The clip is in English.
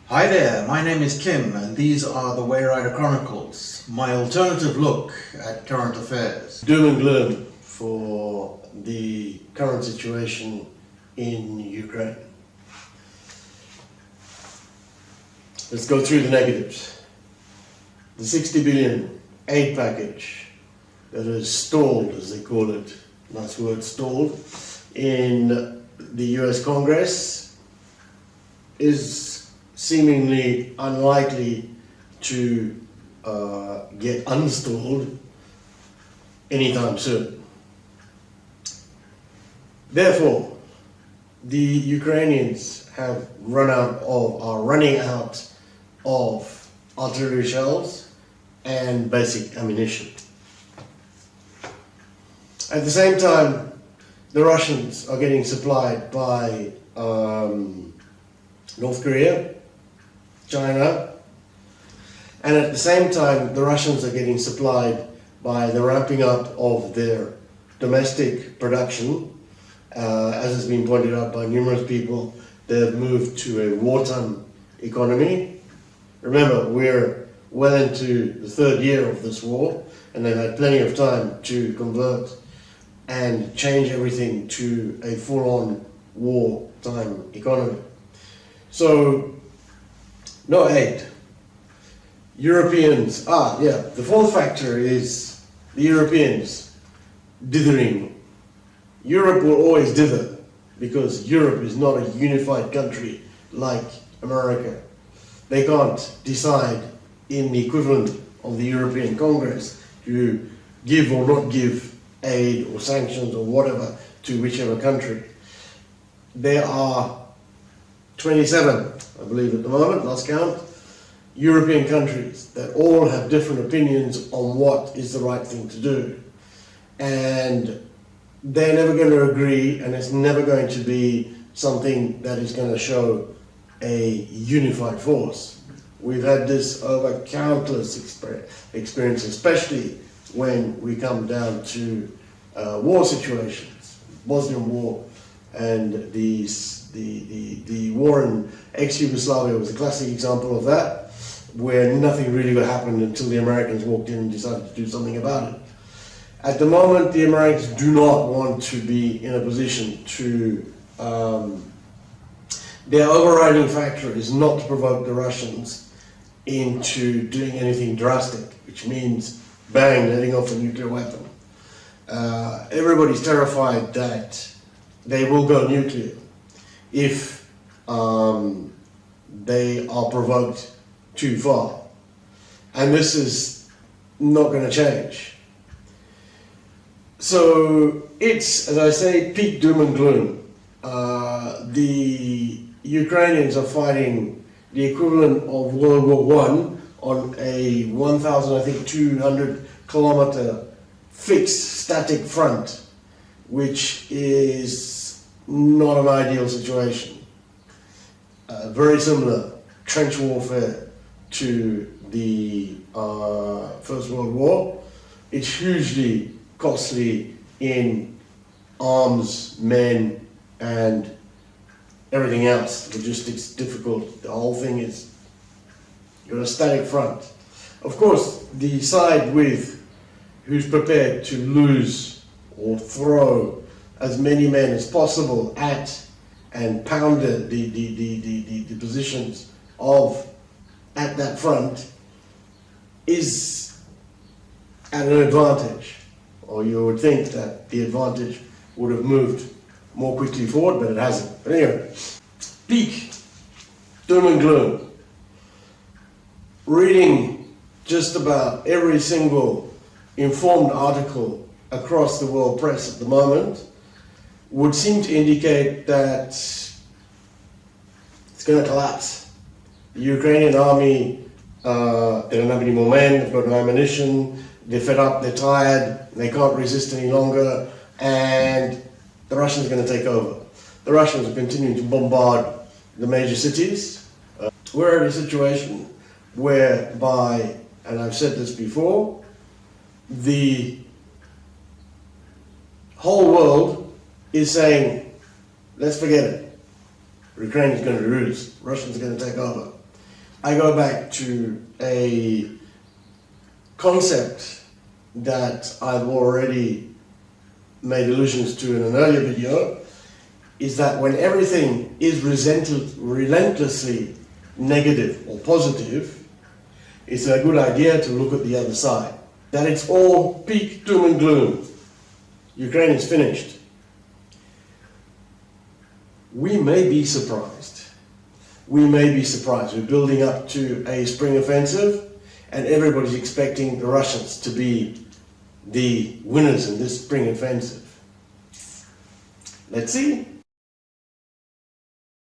Hi there, my name is Kim and these are the Wayrider Chronicles, my alternative look at current affairs. Doom and gloom for the current situation in Ukraine. Let's go through the negatives. The 60 billion aid package that is stalled, as they call it, nice word, stalled, in the US Congress is seemingly unlikely to get unstalled anytime soon. Therefore, the Ukrainians are running out of artillery shells and basic ammunition. At the same time, the Russians are getting supplied by North Korea, China, and at the same time the Russians are getting supplied by the ramping up of their domestic production. As has been pointed out by numerous people, they've moved to a wartime economy. Remember, we're well into the third year of this war, and they've had plenty of time to convert and change everything to a full-on wartime economy. So, no aid. Europeans, the fourth factor is the Europeans dithering. Europe will always dither because Europe is not a unified country like America. They can't decide in the equivalent of the European Congress to give or not give aid or sanctions or whatever to whichever country. There are 27, I believe at the moment, last count, European countries that all have different opinions on what is the right thing to do. And they're never going to agree, and it's never going to be something that is going to show a unified force. We've had this over countless experiences, especially when we come down to war situations, Bosnian War, and the war in ex-Yugoslavia was a classic example of that, where nothing really happened until the Americans walked in and decided to do something about it. At the moment, the Americans do not want to be in a position to, their overriding factor is not to provoke the Russians into doing anything drastic, which means, bang, letting off a nuclear weapon. Everybody's terrified that they will go nuclear if they are provoked too far. And this is not going to change. So it's, as I say, peak doom and gloom. The Ukrainians are fighting the equivalent of World War I on a 1,200 kilometer fixed static front, which is not an ideal situation. Very similar trench warfare to the First World War. It's hugely costly in arms, men, and everything else. Logistics difficult. The whole thing is, you're a static front. Of course, the side who's prepared to lose or throw as many men as possible at and pound the positions at that front is at an advantage. Or you would think that the advantage would have moved more quickly forward, but it hasn't. But anyway, peak doom and gloom. Reading just about every single informed article across the world press at the moment would seem to indicate that it's going to collapse. The Ukrainian army, they don't have any more men, they've got no ammunition, they're fed up, they're tired, they can't resist any longer, and the Russians are going to take over. The Russians are continuing to bombard the major cities. We're in a situation whereby, and I've said this before, the whole world is saying, let's forget it. Ukraine is going to lose. Russians are going to take over. I go back to a concept that I've already made allusions to in an earlier video, is that when everything is relentlessly negative or positive, it's a good idea to look at the other side. That it's all peak doom and gloom. Ukraine is finished. We may be surprised. We may be surprised. We're building up to a spring offensive, and everybody's expecting the Russians to be the winners in this spring offensive. Let's see.